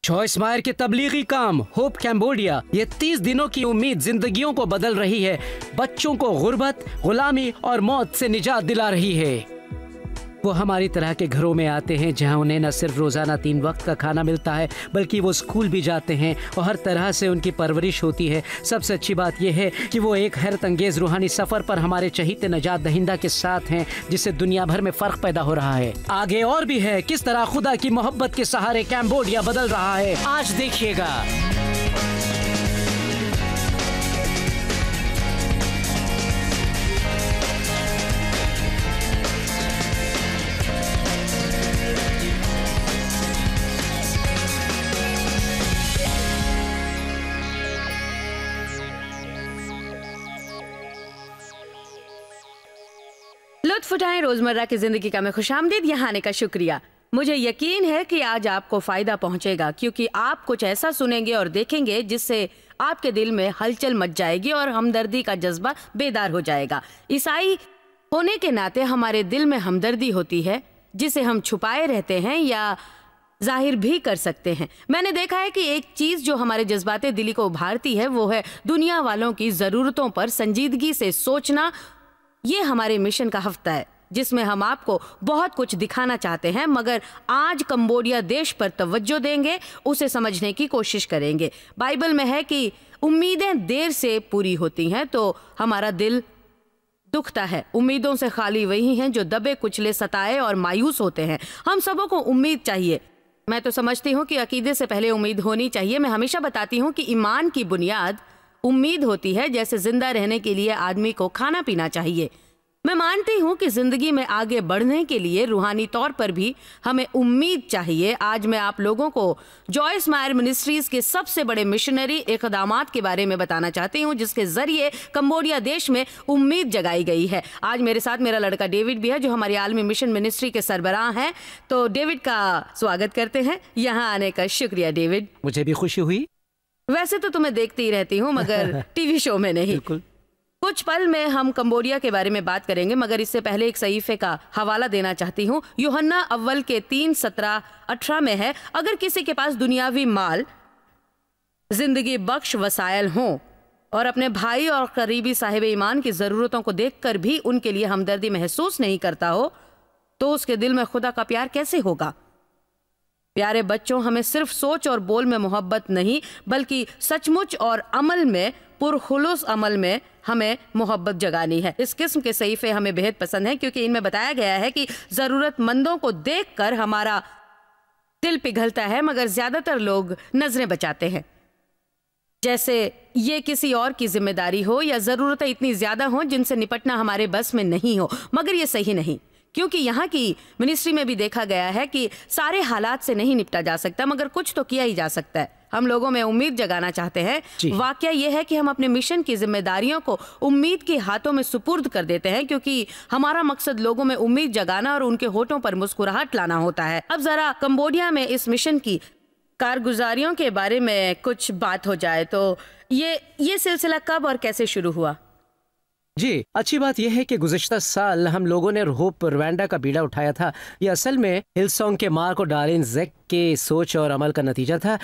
Joyce मायर के तबलीगी काम hope Cambodia, ये 30 दिनों की उम्मीद जिंदगियों को बदल रही है, बच्चों को गुर्बत, गुलामी और मौत से निजात दिला रही है। वो हमारी तरह के घरों में आते हैं जहां उन्हें न सिर्फ रोजाना 3 वक्त का खाना मिलता है बल्कि वो स्कूल भी जाते हैं और हर तरह से उनकी परवरिश होती है। सबसे अच्छी बात यह है कि वो एक हैरत अंगेज रूहानी सफर पर हमारे चहीते नजात दहिंदा के साथ हैं, जिससे दुनिया भर में फर्क पैदा हो रहा है। आगे और भी है किस तरह खुदा की मोहब्बत के सहारे कैम्बोडिया बदल रहा है, आज देखिएगा। लुत्फ उठाएं रोजमर्रा की जिंदगी का। मैं खुशामदीद, यहाँ आने का शुक्रिया। मुझे यकीन है कि आज आपको फायदा पहुंचेगा, क्योंकि आप कुछ ऐसा सुनेंगे और देखेंगे जिससे आपके दिल में हलचल मच जाएगी और हमदर्दी का जज्बा बेदार हो जाएगा। ईसाई होने के नाते हमारे दिल में हमदर्दी होती है जिसे हम छुपाए रहते हैं या जाहिर भी कर सकते हैं। मैंने देखा है कि एक चीज जो हमारे जज्बाते दिली को उभारती है वो है दुनिया वालों की जरूरतों पर संजीदगी से सोचना। ये हमारे मिशन का हफ्ता है जिसमें हम आपको बहुत कुछ दिखाना चाहते हैं, मगर आज कंबोडिया देश पर तवज्जो देंगे, उसे समझने की कोशिश करेंगे। बाइबल में है कि उम्मीदें देर से पूरी होती हैं तो हमारा दिल दुखता है। उम्मीदों से खाली वही हैं जो दबे कुचले, सताए और मायूस होते हैं। हम सबों को उम्मीद चाहिए। मैं तो समझती हूँ कि अकीदे से पहले उम्मीद होनी चाहिए। मैं हमेशा बताती हूँ कि ईमान की बुनियाद उम्मीद होती है, जैसे जिंदा रहने के लिए आदमी को खाना पीना चाहिए। मैं मानती हूँ कि जिंदगी में आगे बढ़ने के लिए रूहानी तौर पर भी हमें उम्मीद चाहिए। आज मैं आप लोगों को जॉयस मायर मिनिस्ट्रीज के सबसे बड़े मिशनरी इक़दामात के बारे में बताना चाहती हूँ, जिसके जरिए कंबोडिया देश में उम्मीद जगाई गई है। आज मेरे साथ मेरा लड़का डेविड भी है, जो हमारी आलमी मिशन मिनिस्ट्री के सरबराह हैं। तो डेविड का स्वागत करते हैं। यहाँ आने का शुक्रिया डेविड। मुझे भी खुशी हुई। वैसे तो तुम्हें देखती ही रहती हूँ, मगर टीवी शो में नहीं। कुछ पल में हम कंबोडिया के बारे में बात करेंगे, मगर इससे पहले एक सहीफे का हवाला देना चाहती हूँ। यूहन्ना अव्वल के 3:17-18 में है, अगर किसी के पास दुनियावी माल, जिंदगी बख्श वसायल हों और अपने भाई और करीबी साहिब ईमान की जरूरतों को देखकर भी उनके लिए हमदर्दी महसूस नहीं करता हो, तो उसके दिल में खुदा का प्यार कैसे होगा। प्यारे बच्चों, हमें सिर्फ सोच और बोल में मोहब्बत नहीं, बल्कि सचमुच और अमल में, पुरखुलूस अमल में हमें मोहब्बत जगानी है। इस किस्म के सहीफे हमें बेहद पसंद हैं, क्योंकि इनमें बताया गया है कि जरूरतमंदों को देखकर हमारा दिल पिघलता है, मगर ज्यादातर लोग नजरें बचाते हैं, जैसे ये किसी और की जिम्मेदारी हो या जरूरतें इतनी ज्यादा हों जिनसे निपटना हमारे बस में नहीं हो। मगर ये सही नहीं, क्योंकि यहाँ की मिनिस्ट्री में भी देखा गया है कि सारे हालात से नहीं निपटा जा सकता, मगर कुछ तो किया ही जा सकता है। हम लोगों में उम्मीद जगाना चाहते हैं। वाकया यह है कि हम अपने मिशन की जिम्मेदारियों को उम्मीद के हाथों में सुपुर्द कर देते हैं, क्योंकि हमारा मकसद लोगों में उम्मीद जगाना और उनके होठों पर मुस्कुराहट लाना होता है। अब जरा कंबोडिया में इस मिशन की कारगुजारियों के बारे में कुछ बात हो जाए तो ये सिलसिला कब और कैसे शुरू हुआ? जी, अच्छी बात यह है कि गुज़िश्ता साल हम लोगों ने होप रवांडा का बीड़ा उठाया था। यह असल में हिलसोंग के मार्क और डार्लिन ज़ेक के सोच और अमल का नतीजा था।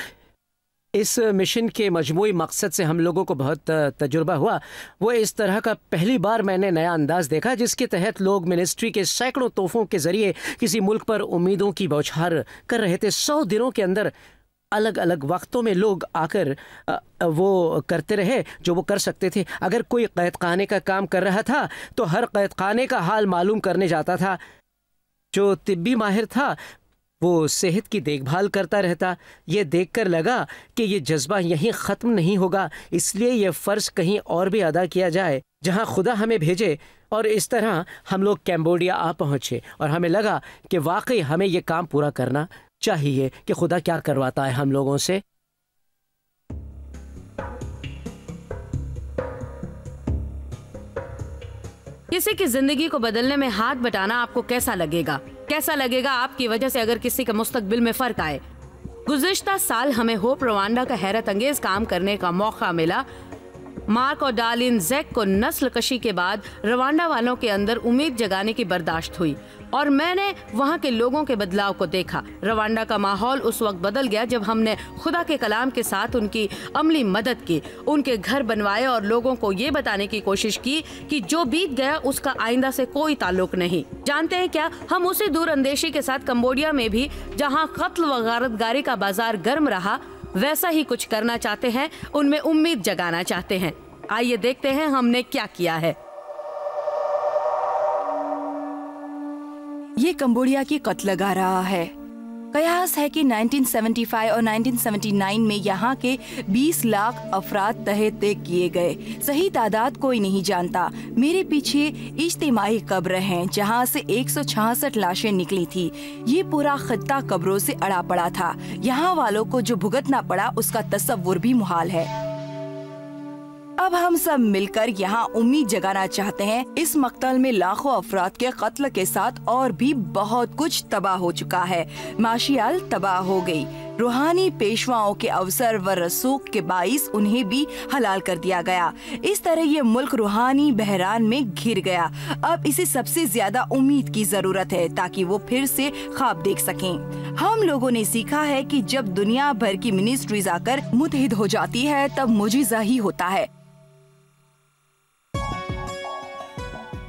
इस मिशन के मजमूई मकसद से हम लोगों को बहुत तजुर्बा हुआ। वो इस तरह का पहली बार मैंने नया अंदाज देखा जिसके तहत लोग मिनिस्ट्री के सैकड़ों तोहफों के जरिए किसी मुल्क पर उम्मीदों की बौछार कर रहे थे। 100 दिनों के अंदर अलग अलग वक्तों में लोग आकर वो करते रहे जो वो कर सकते थे। अगर कोई कैद खाने का काम कर रहा था तो हर कैद खाने का हाल मालूम करने जाता था। जो तिब्बी माहिर था वो सेहत की देखभाल करता रहता। ये देखकर लगा कि ये जज्बा यहीं ख़त्म नहीं होगा, इसलिए ये फ़र्ज़ कहीं और भी अदा किया जाए जहां खुदा हमें भेजे। और इस तरह हम लोग कैम्बोडिया आ पहुँचे और हमें लगा कि वाकई हमें ये काम पूरा करना चाहिए कि खुदा क्या करवाता है हम लोगों से। किसी की जिंदगी को बदलने में हाथ बटाना आपको कैसा लगेगा? कैसा लगेगा आपकी वजह से अगर किसी के मुस्तकबिल में फर्क आए? गुज़िश्ता साल हमें होप रवांडा का हैरत अंगेज काम करने का मौका मिला। मार्क और डार्लिन ज़ेक को नस्ल कशी के बाद रवांडा वालों के अंदर उम्मीद जगाने की बर्दाश्त हुई और मैंने वहाँ के लोगों के बदलाव को देखा। रवांडा का माहौल उस वक्त बदल गया जब हमने खुदा के कलाम के साथ उनकी अमली मदद की, उनके घर बनवाए और लोगों को ये बताने की कोशिश की कि जो बीत गया उसका आइंदा से कोई ताल्लुक नहीं। जानते हैं क्या, हम उसी दूर अंदेशी के साथ कंबोडिया में भी, जहाँ कत्ल व गारतगारी का बाजार गर्म रहा, वैसा ही कुछ करना चाहते हैं, उनमें उम्मीद जगाना चाहते हैं। आइए देखते हैं हमने क्या किया है। ये कंबोडिया की कत्ल लगा रहा है। कयास है कि 1975 और 1979 में यहाँ के 20 लाख अफराद तहे तय किए गए। सही तादाद कोई नहीं जानता। मेरे पीछे इज्तिमाई कब्र हैं जहाँ से 166 लाशें निकली थी। ये पूरा खत्ता कब्रों से अड़ा पड़ा था। यहाँ वालों को जो भुगतना पड़ा उसका तस्वुर भी मुहाल है। अब हम सब मिलकर यहाँ उम्मीद जगाना चाहते हैं। इस मक्तल में लाखों अफराद के कत्ल के साथ और भी बहुत कुछ तबाह हो चुका है। माशियाल तबाह हो गई। रूहानी पेशवाओं के अवसर व रसूख के बाइस उन्हें भी हलाल कर दिया गया। इस तरह ये मुल्क रूहानी बहरान में घिर गया। अब इसे सबसे ज्यादा उम्मीद की जरूरत है ताकि वो फिर से ख्वाब देख सकें। हम लोगों ने सीखा है कि जब दुनिया भर की मिनिस्ट्रीज आकर मुत्तहिद हो जाती है तब मुजिज़ा ही होता है।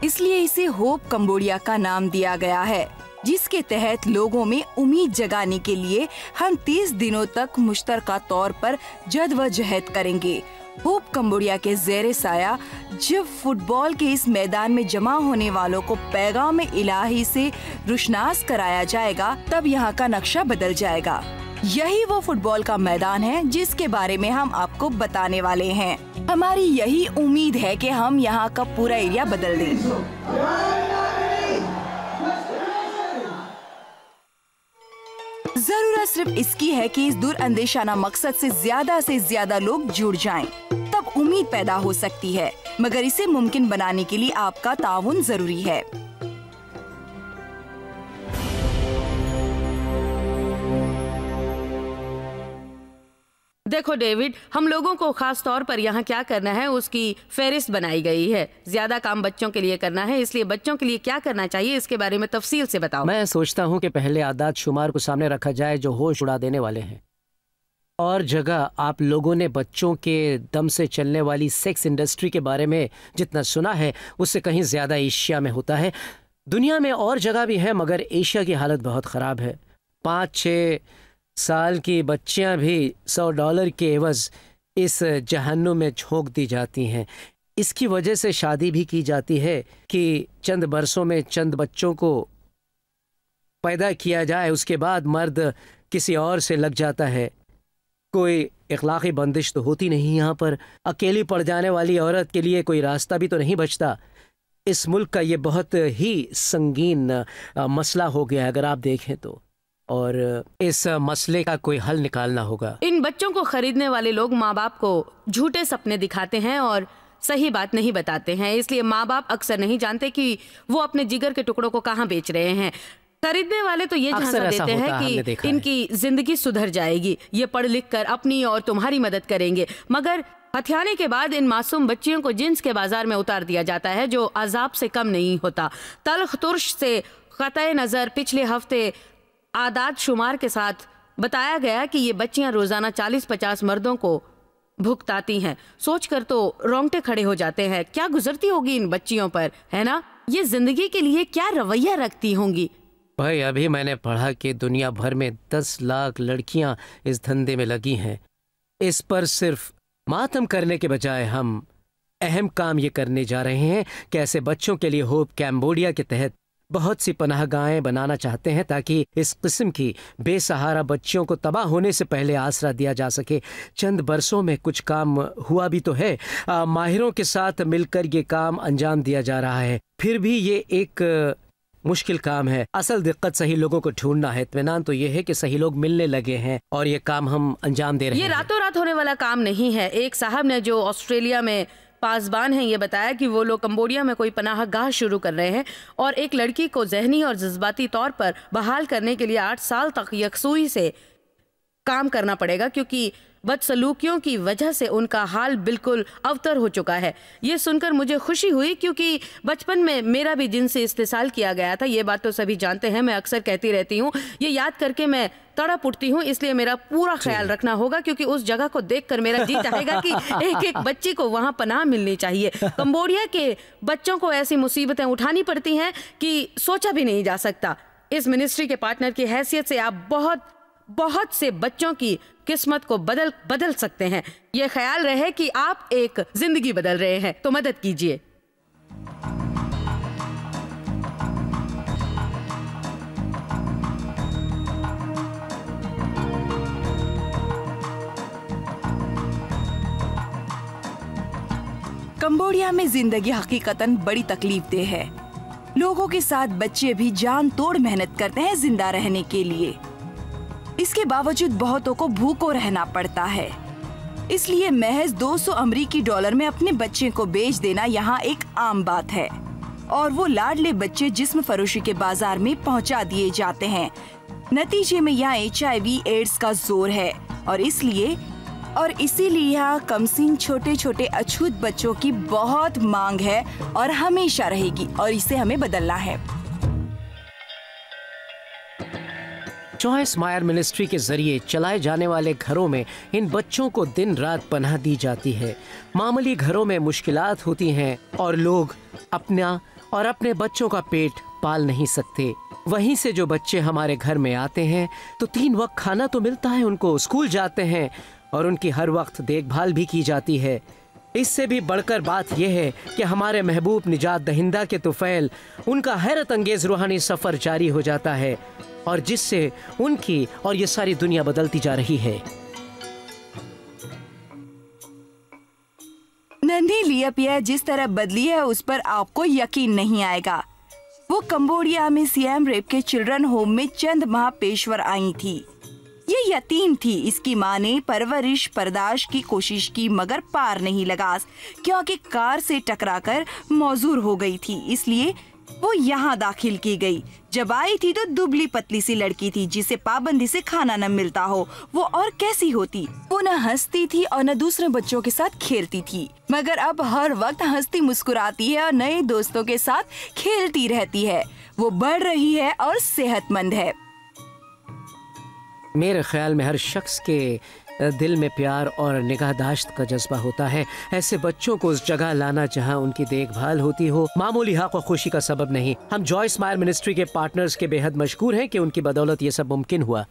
इसलिए इसे होप कंबोडिया का नाम दिया गया है, जिसके तहत लोगों में उम्मीद जगाने के लिए हम 30 दिनों तक मुश्तरका तौर पर जद्दोजहद करेंगे। होप कंबोडिया के ज़ेरे साया जब फुटबॉल के इस मैदान में जमा होने वालों को पैगाम इलाही से रुशनास कराया जाएगा, तब यहाँ का नक्शा बदल जाएगा। यही वो फुटबॉल का मैदान है जिसके बारे में हम आपको बताने वाले हैं। हमारी यही उम्मीद है कि हम यहाँ का पूरा एरिया बदल दें। जरूरत सिर्फ इसकी है कि इस दूर अंदेशाना मकसद से ज्यादा लोग जुड़ जाएं, तब उम्मीद पैदा हो सकती है। मगर इसे मुमकिन बनाने के लिए आपका ताउन जरूरी है। देखो डेविड, हम लोगों को खास तौर पर यहाँ क्या करना है उसकी फहरिस्त बनाई गई है। ज्यादा काम बच्चों के लिए करना है, इसलिए बच्चों के लिए क्या करना चाहिए इसके बारे में तफसील से बताओ। मैं सोचता हूँ कि पहले आदात शुमार को सामने रखा जाए जो होश उड़ा देने वाले हैं। और जगह आप लोगों ने बच्चों के दम से चलने वाली सेक्स इंडस्ट्री के बारे में जितना सुना है उससे कहीं ज्यादा एशिया में होता है। दुनिया में और जगह भी है मगर एशिया की हालत बहुत ख़राब है। 5-6 साल की बच्चियां भी $100 के एवज इस जहन्नुम में झोंक दी जाती हैं। इसकी वजह से शादी भी की जाती है कि चंद बरसों में चंद बच्चों को पैदा किया जाए, उसके बाद मर्द किसी और से लग जाता है। कोई इखलाकी बंदिश तो होती नहीं यहाँ पर। अकेली पड़ जाने वाली औरत के लिए कोई रास्ता भी तो नहीं बचता। इस मुल्क का ये बहुत ही संगीन मसला हो गया है अगर आप देखें तो, और इस मसले का कोई हल निकालना होगा। इन बच्चों को खरीदने वाले लोग माँ बाप को झूठे सपने दिखाते हैं और सही बात नहीं बताते हैं, इसलिए माँ बाप अक्सर नहीं जानते कि वो अपने जिगर के टुकड़ों को कहाँ बेच रहे हैं। खरीदने वाले तो ये झांसा देते हैं कि इनकी जिंदगी सुधर जाएगी, ये पढ़ लिख कर अपनी और तुम्हारी मदद करेंगे, मगर हथियाने के बाद इन मासूम बच्चियों को जिन्स के बाजार में उतार दिया जाता है जो अजाब से कम नहीं होता। तल्ख तुर्श से क़तए नज़र पिछले हफ्ते आदाद शुमार के साथ बताया गया कि ये बच्चियां रोजाना 40-50 मर्दों को भुगताती हैं। सोचकर तो रोंगटे खड़े हो जाते हैं। क्या गुजरती होगी इन बच्चियों पर, है ना? ये जिंदगी के लिए क्या रवैया रखती होंगी। भाई, अभी मैंने पढ़ा कि दुनिया भर में 10 लाख लड़कियां इस धंधे में लगी हैं। इस पर सिर्फ मातम करने के बजाय हम अहम काम ये करने जा रहे हैं कि ऐसे बच्चों के लिए होप कैम्बोडिया के तहत बहुत सी पनाहगाहें बनाना चाहते हैं ताकि इस किस्म की बेसहारा बच्चियों को तबाह होने से पहले आसरा दिया जा सके। चंद बरसों में कुछ काम हुआ भी तो है। माहिरों के साथ मिलकर ये काम अंजाम दिया जा रहा है। फिर भी ये एक मुश्किल काम है। असल दिक्कत सही लोगों को ढूंढना है। इत्मीनान तो ये है कि सही लोग मिलने लगे हैं और ये काम हम अंजाम दे रहे हैं। ये रातों रात होने वाला काम नहीं है। एक साहब ने जो ऑस्ट्रेलिया में पासबान हैं, ये बताया कि वो लोग कंबोडिया में कोई पनाह गाह शुरू कर रहे हैं और एक लड़की को जहनी और जज्बाती तौर पर बहाल करने के लिए 8 साल तक यकसुई से काम करना पड़ेगा, क्योंकि बदसलूकियों की वजह से उनका हाल बिल्कुल अवतर हो चुका है। ये सुनकर मुझे खुशी हुई, क्योंकि बचपन में मेरा भी जिनसी इस्तेसाल किया गया था। ये बात तो सभी जानते हैं, मैं अक्सर कहती रहती हूँ। ये याद करके मैं तड़प उठती हूँ, इसलिए मेरा पूरा ख्याल रखना होगा, क्योंकि उस जगह को देखकर मेरा जी चाहेगा कि एक एक बच्ची को वहाँ पनाह मिलनी चाहिए। कंबोडिया के बच्चों को ऐसी मुसीबतें उठानी पड़ती हैं कि सोचा भी नहीं जा सकता। इस मिनिस्ट्री के पार्टनर की हैसियत से आप बहुत से बच्चों की किस्मत को बदल सकते हैं। यह ख्याल रहे कि आप एक जिंदगी बदल रहे हैं, तो मदद कीजिए। कंबोडिया में जिंदगी हकीकतन बड़ी तकलीफदेह है। लोगों के साथ बच्चे भी जान तोड़ मेहनत करते हैं जिंदा रहने के लिए। इसके बावजूद बहुतों को भूखों रहना पड़ता है। इसलिए महज 200 अमेरिकी डॉलर में अपने बच्चे को बेच देना यहाँ एक आम बात है, और वो लाडले बच्चे जिस्म फरोशी के बाजार में पहुँचा दिए जाते हैं। नतीजे में यहाँ HIV एड्स का जोर है, और इसीलिए यहाँ कमसीन छोटे छोटे अछूत बच्चों की बहुत मांग है और हमेशा रहेगी, और इसे हमें बदलना है। जॉयस मायर मिनिस्ट्री के जरिए चलाए जाने वाले घरों में इन बच्चों को दिन रात पनाह दी जाती है। मामूली घरों में मुश्किलात होती हैं और लोग अपने बच्चों का पेट पाल नहीं सकते। वहीं से जो बच्चे हमारे घर में आते हैं तो 3 वक्त खाना तो मिलता है उनको, स्कूल जाते हैं और उनकी हर वक्त देखभाल भी की जाती है। इससे भी बढ़कर बात यह है कि हमारे महबूब निजात दहिंदा के तुफैल उनका हैरत अंगेज रूहानी सफर जारी हो जाता है, और जिससे उनकी और ये सारी दुनिया बदलती जा रही है। नन्ही लियापिया जिस तरह बदली है उस पर आपको यकीन नहीं आएगा। वो कंबोडिया में सियाम रेप के चिल्ड्रन होम में चंद माह पेशवर आई थी। ये यतीम थी। इसकी माँ ने परवरिश बर्दाश्त की कोशिश की, मगर पार नहीं लगा, क्योंकि कार से टकराकर मौजूर हो गई थी। इसलिए वो यहाँ दाखिल की गई। जब आई थी तो दुबली पतली सी लड़की थी जिसे पाबंदी से खाना न मिलता हो। वो और कैसी होती? वो न हंसती थी और न दूसरे बच्चों के साथ खेलती थी, मगर अब हर वक्त हंसती मुस्कुराती है और नए दोस्तों के साथ खेलती रहती है। वो बढ़ रही है और सेहतमंद है। मेरे ख्याल में हर शख्स के दिल में प्यार और निगाहदाश्त का जज्बा होता है। ऐसे बच्चों को उस जगह लाना जहां उनकी देखभाल होती हो मामूली हक और खुशी का सबब नहीं। हम जॉयस मायर मिनिस्ट्री के पार्टनर्स के बेहद मशकूर हैं कि उनकी बदौलत ये सब मुमकिन हुआ।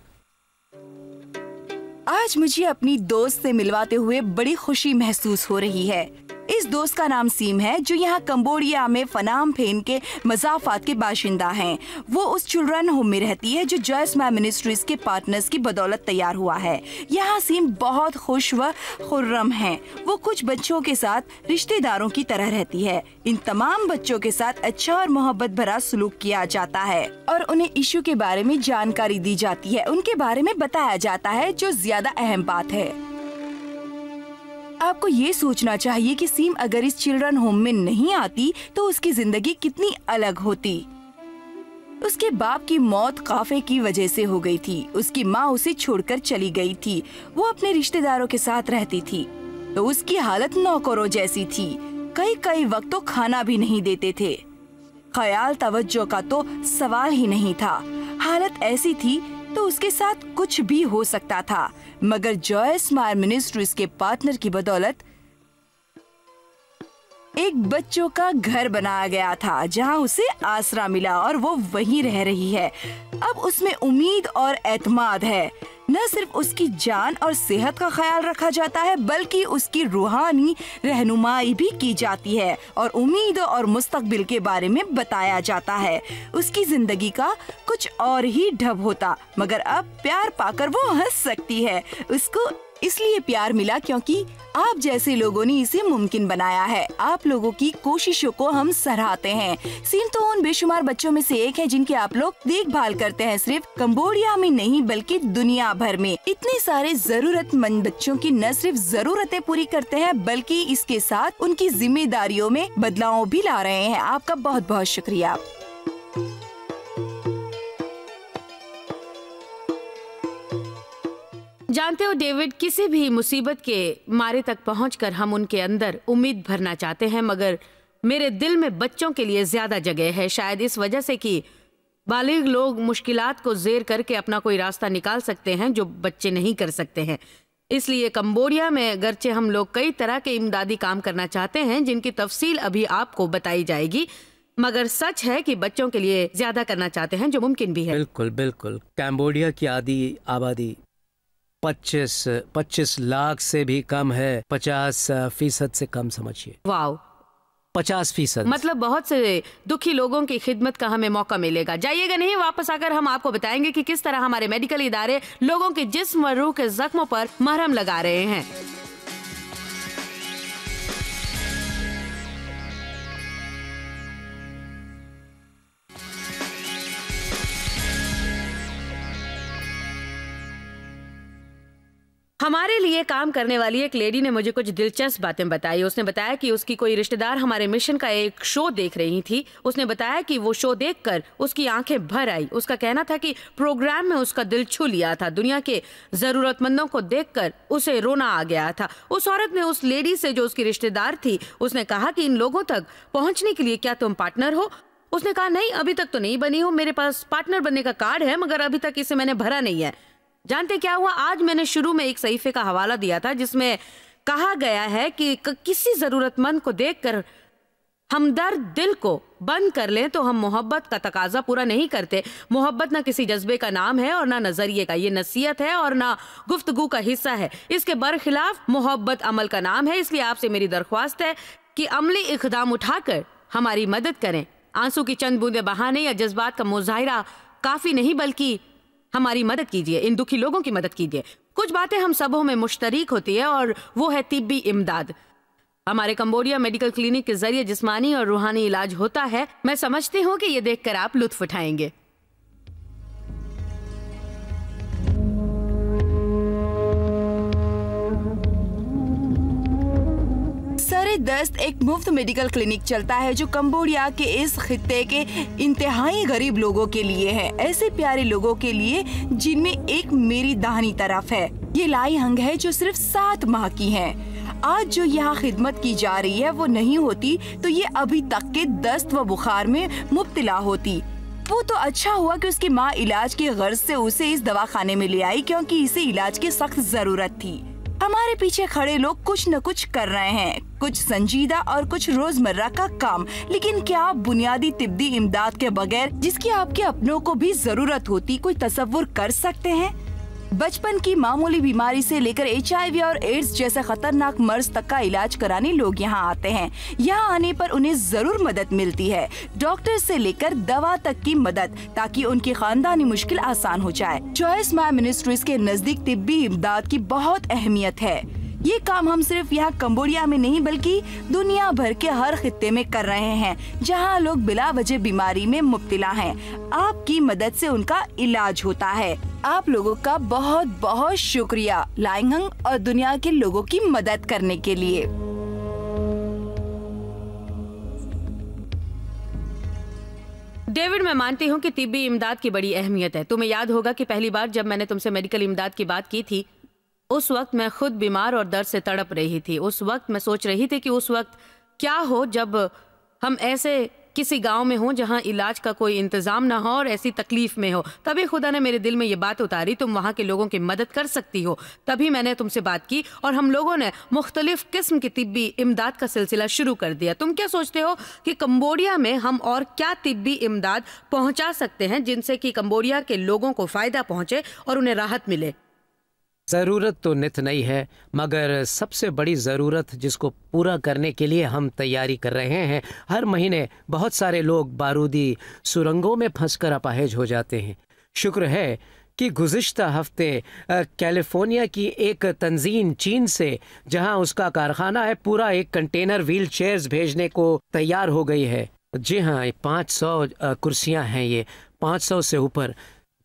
आज मुझे अपनी दोस्त से मिलवाते हुए बड़ी खुशी महसूस हो रही है। इस दोस्त का नाम सीम है, जो यहाँ कंबोडिया में फनाम फेन के मजाफात के बाशिंदा हैं। वो उस चिल्ड्रन होम में रहती है जो जॉयस मायर मिनिस्ट्रीज के पार्टनर्स की बदौलत तैयार हुआ है। यहाँ सीम बहुत खुश व खुर्रम है। वो कुछ बच्चों के साथ रिश्तेदारों की तरह रहती है। इन तमाम बच्चों के साथ अच्छा और मोहब्बत भरा सलूक किया जाता है और उन्हें इशू के बारे में जानकारी दी जाती है। उनके बारे में बताया जाता है, जो ज्यादा अहम बात है। आपको ये सोचना चाहिए कि सीम अगर इस चिल्ड्रन होम में नहीं आती तो उसकी जिंदगी कितनी अलग होती। उसके बाप की मौत काफे की वजह से हो गई थी। उसकी माँ उसे छोड़कर चली गई थी। वो अपने रिश्तेदारों के साथ रहती थी, तो उसकी हालत नौकरों जैसी थी। कई वक्त तो खाना भी नहीं देते थे। ख्याल तवज्जो का तो सवाल ही नहीं था। हालत ऐसी थी तो उसके साथ कुछ भी हो सकता था, मगर जॉयस मायर मिनिस्ट्रीज के पार्टनर की बदौलत एक बच्चों का घर बनाया गया था जहां उसे आसरा मिला और वो वहीं रह रही है। अब उसमें उम्मीद और एतमाद है। न सिर्फ उसकी जान और सेहत का ख्याल रखा जाता है, बल्कि उसकी रूहानी रहनुमाई भी की जाती है और उम्मीद और मुस्तकबिल के बारे में बताया जाता है। उसकी जिंदगी का कुछ और ही ढब होता, मगर अब प्यार पाकर वो हंस सकती है। उसको इसलिए प्यार मिला क्योंकि आप जैसे लोगों ने इसे मुमकिन बनाया है। आप लोगों की कोशिशों को हम सराहते हैं। सीम तो उन बेशुमार बच्चों में से एक है जिनकी आप लोग देखभाल करते हैं, सिर्फ कंबोडिया में नहीं बल्कि दुनिया भर में। इतने सारे जरूरतमंद बच्चों की न सिर्फ जरूरतें पूरी करते हैं, बल्कि इसके साथ उनकी जिम्मेदारियों में बदलाव भी ला रहे हैं। आपका बहुत बहुत शुक्रिया। जानते हो डेविड, किसी भी मुसीबत के मारे तक पहुंचकर हम उनके अंदर उम्मीद भरना चाहते हैं, मगर मेरे दिल में बच्चों के लिए ज्यादा जगह है। शायद इस वजह से कि बालिग लोग मुश्किलात को ज़ेर करके अपना कोई रास्ता निकाल सकते हैं जो बच्चे नहीं कर सकते हैं। इसलिए कंबोडिया में अगरचे हम लोग कई तरह के इमदादी काम करना चाहते हैं जिनकी तफसील अभी आपको बताई जाएगी, मगर सच है कि बच्चों के लिए ज्यादा करना चाहते हैं जो मुमकिन भी है। बिल्कुल बिल्कुल। कंबोडिया की आबादी 25 लाख से भी कम है। 50% से कम समझिए। वाह, 50%। मतलब बहुत से दुखी लोगों की खिदमत का हमें मौका मिलेगा। जाइएगा नहीं, वापस आकर हम आपको बताएंगे कि किस तरह हमारे मेडिकल इदारे लोगों के जिस्म और रूह के जख्मों पर मरहम लगा रहे हैं। हमारे लिए काम करने वाली एक लेडी ने मुझे कुछ दिलचस्प बातें बताई। उसने बताया कि उसकी कोई रिश्तेदार हमारे मिशन का एक शो देख रही थी। उसने बताया कि वो शो देखकर उसकी आंखें भर आई। उसका कहना था कि प्रोग्राम में उसका दिल छू लिया था। दुनिया के जरूरतमंदों को देखकर उसे रोना आ गया था। उस औरत ने उस लेडी से, जो उसकी रिश्तेदार थी, उसने कहा कि इन लोगों तक पहुंचने के लिए क्या तुम पार्टनर हो? उसने कहा नहीं, अभी तक तो नहीं बनी हूँ। मेरे पास पार्टनर बनने का कार्ड है मगर अभी तक इसे मैंने भरा नहीं है। जानते क्या हुआ? आज मैंने शुरू में एक सहीफे का हवाला दिया था जिसमें कहा गया है कि किसी जरूरतमंद को देखकर हमदर्द दिल को बंद कर लें तो हम मोहब्बत का तकाजा पूरा नहीं करते। मोहब्बत ना किसी जज्बे का नाम है और ना नजरिए का। ये नसीहत है और ना गुफ्तगू का हिस्सा है। इसके बरखिलाफ मोहब्बत अमल का नाम है। इसलिए आपसे मेरी दरख्वास्त है कि अमली इक़दाम उठाकर हमारी मदद करें। आंसू की चंद बूंदे बहाने या जज्बात का मुजाहिरा काफी नहीं, बल्कि हमारी मदद कीजिए, इन दुखी लोगों की मदद कीजिए। कुछ बातें हम सबों में मुश्तरक होती है और वो है तिब्बी इमदाद। हमारे कंबोडिया मेडिकल क्लिनिक के जरिए जिस्मानी और रूहानी इलाज होता है। मैं समझती हूँ कि ये देखकर आप लुत्फ उठाएंगे। सरे दस्त एक मुफ्त मेडिकल क्लिनिक चलता है जो कंबोडिया के इस खित्ते के इंतहाई गरीब लोगों के लिए है। ऐसे प्यारे लोगों के लिए जिनमें एक मेरी दाहिनी तरफ है। ये लाई हंग है जो सिर्फ 7 माह की है। आज जो यहाँ खिदमत की जा रही है वो नहीं होती तो ये अभी तक के दस्त व बुखार में मुब्तला होती। वो तो अच्छा हुआ कि उसकी माँ इलाज की गर्ज से उसे इस दवाखाने में ले आई, क्योंकि इसे इलाज की सख्त जरूरत थी। हमारे पीछे खड़े लोग कुछ न कुछ कर रहे हैं, कुछ संजीदा और कुछ रोजमर्रा का काम। लेकिन क्या आप बुनियादी तिब्बी इमदाद के बगैर, जिसकी आपके अपनों को भी जरूरत होती, कोई तसव्वुर कर सकते हैं? बचपन की मामूली बीमारी से लेकर HIV और एड्स जैसे खतरनाक मर्ज तक का इलाज कराने लोग यहाँ आते हैं। यहाँ आने पर उन्हें जरूर मदद मिलती है, डॉक्टर से लेकर दवा तक की मदद, ताकि उनकी खानदानी मुश्किल आसान हो जाए। जॉयस माय मिनिस्ट्रीज के नजदीक तिब्बी इमदाद की बहुत अहमियत है। ये काम हम सिर्फ यहाँ कंबोडिया में नहीं बल्कि दुनिया भर के हर खित्ते में कर रहे हैं जहाँ लोग बिला वजह बीमारी में मुब्तला हैं। आपकी मदद से उनका इलाज होता है। आप लोगों का बहुत बहुत शुक्रिया लाइंगहंग और दुनिया के लोगों की मदद करने के लिए। डेविड, मैं मानती हूँ कि तिब्बी इमदाद की बड़ी अहमियत है। तुम्हें याद होगा कि पहली बार जब मैंने तुमसे मेडिकल इमदाद की बात की थी, उस वक्त मैं खुद बीमार और दर्द से तड़प रही थी। उस वक्त मैं सोच रही थी कि उस वक्त क्या हो जब हम ऐसे किसी गांव में हो जहां इलाज का कोई इंतजाम ना हो और ऐसी तकलीफ में हो। तभी खुदा ने मेरे दिल में ये बात उतारी, तुम वहां के लोगों की मदद कर सकती हो। तभी मैंने तुमसे बात की और हम लोगों ने मुख्तलिफ किस्म की तिब्बी इमदाद का सिलसिला शुरू कर दिया। तुम क्या सोचते हो कि कंबोडिया में हम और क्या तिब्बी इमदाद पहुंचा सकते हैं जिनसे कि कंबोडिया के लोगों को फायदा पहुंचे और उन्हें राहत मिले? ज़रूरत तो नित नहीं है, मगर सबसे बड़ी ज़रूरत जिसको पूरा करने के लिए हम तैयारी कर रहे हैं। हर महीने बहुत सारे लोग बारूदी सुरंगों में फंसकर अपाहिज हो जाते हैं। शुक्र है कि गुज़िश्ता हफ्ते कैलिफोर्निया की एक तंजीम चीन से, जहां उसका कारखाना है, पूरा एक कंटेनर व्हील चेयर्स भेजने को तैयार हो गई है। जी हाँ, 500 कुर्सियाँ हैं, ये 500 से ऊपर।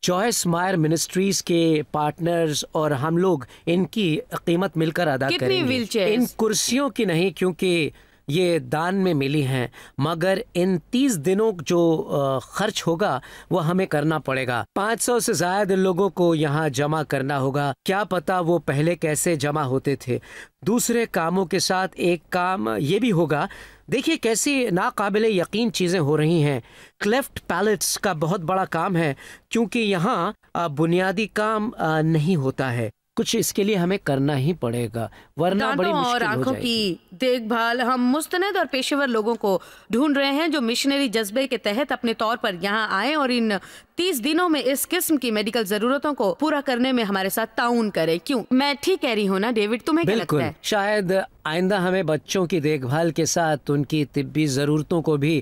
जॉयस मायर मिनिस्ट्रीज के पार्टनर्स और हम लोग इनकी कीमत मिलकर अदा करेंगे। Wheel chairs? इन कुर्सियों की नहीं, क्योंकि ये दान में मिली हैं, मगर इन 30 दिनों जो खर्च होगा वो हमें करना पड़ेगा। 500 से ज्यादा लोगों को यहाँ जमा करना होगा। क्या पता वो पहले कैसे जमा होते थे। दूसरे कामों के साथ एक काम ये भी होगा। देखिए कैसी नाकाबिले यकीन चीज़ें हो रही हैं। क्लेफ्ट पैलेट्स का बहुत बड़ा काम है, क्योंकि यहाँ बुनियादी काम नहीं होता है। कुछ इसके लिए हमें करना ही पड़ेगा, वरना बड़ी दांतों और मुश्किल हो आंखों जाएगी। की देखभाल हम मुस्तनद और पेशेवर लोगों को ढूंढ रहे हैं जो मिशनरी जज्बे के तहत अपने तौर पर यहाँ आए और इन 30 दिनों में इस किस्म की मेडिकल जरूरतों को पूरा करने में हमारे साथ ताउन करें। क्यों, मैं ठीक कह रही हूँ ना डेविड? तुम्हें क्या लगता बिल्कुल। है? शायद आइंदा हमें बच्चों की देखभाल के साथ उनकी तिब्बी ज़रूरतों को भी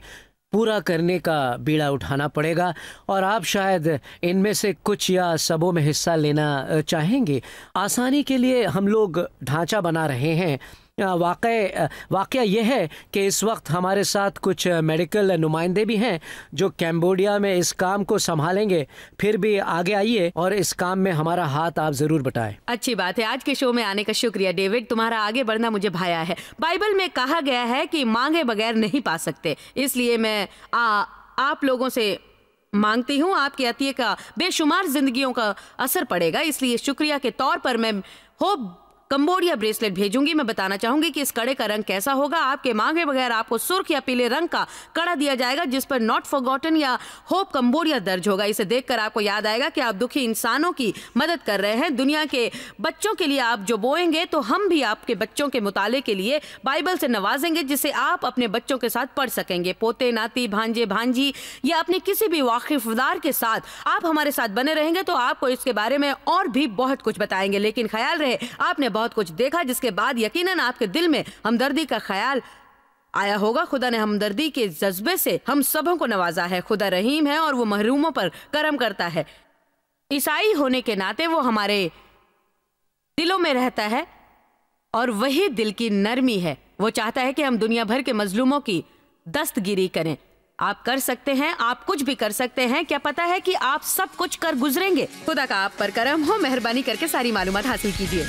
पूरा करने का बीड़ा उठाना पड़ेगा, और आप शायद इनमें से कुछ या सबों में हिस्सा लेना चाहेंगे। आसानी के लिए हम लोग ढांचा बना रहे हैं। वाकया यह है कि इस वक्त हमारे साथ कुछ मेडिकल नुमाइंदे भी हैं जो कैम्बोडिया में इस काम को संभालेंगे। फिर भी आगे आइए और इस काम में हमारा हाथ आप जरूर बटाएं। अच्छी बात है। आज के शो में आने का शुक्रिया डेविड। तुम्हारा आगे बढ़ना मुझे भाया है। बाइबल में कहा गया है कि मांगे बगैर नहीं पा सकते, इसलिए मैं आप लोगों से मांगती हूँ। आपके अतिये का बेशुमार जिंदगियों का असर पड़ेगा, इसलिए शुक्रिया के तौर पर मैं होप कंबोडिया ब्रेसलेट भेजूंगी। मैं बताना चाहूंगी कि इस कड़े का रंग कैसा होगा। आपके मांगे बगैर आपको सुर्ख या पीले रंग का कड़ा दिया जाएगा जिस पर नॉट फॉरगॉटन या होप कंबोडिया दर्ज होगा। इसे देखकर आपको याद आएगा कि आप दुखी इंसानों की मदद कर रहे हैं। दुनिया के बच्चों के लिए आप जो बोएंगे तो हम भी आपके बच्चों के मुताले के लिए बाइबल से नवाजेंगे, जिसे आप अपने बच्चों के साथ पढ़ सकेंगे। पोते नाती भांजे भांजी या अपने किसी भी वाकिफदार के साथ आप हमारे साथ बने रहेंगे तो आपको इसके बारे में और भी बहुत कुछ बताएंगे। लेकिन ख्याल रहे, आपने बहुत कुछ देखा जिसके बाद यकीनन आपके दिल में हमदर्दी का ख्याल आया होगा। खुदा ने हमदर्दी के जज्बे से हम सबों को नवाजा है। खुदा रहीम है और वो महरूमों पर करम करता है। ईसाई होने के नाते वो हमारे दिलों में रहता है और वही दिल की नरमी है। वो चाहता है कि हम दुनिया भर के मजलूमों की दस्तगिरी करें। आप कर सकते हैं, आप कुछ भी कर सकते हैं। क्या पता है कि आप सब कुछ कर गुजरेंगे। खुदा का आप पर करम हो। मेहरबानी करके सारी मालूमात हासिल कीजिए।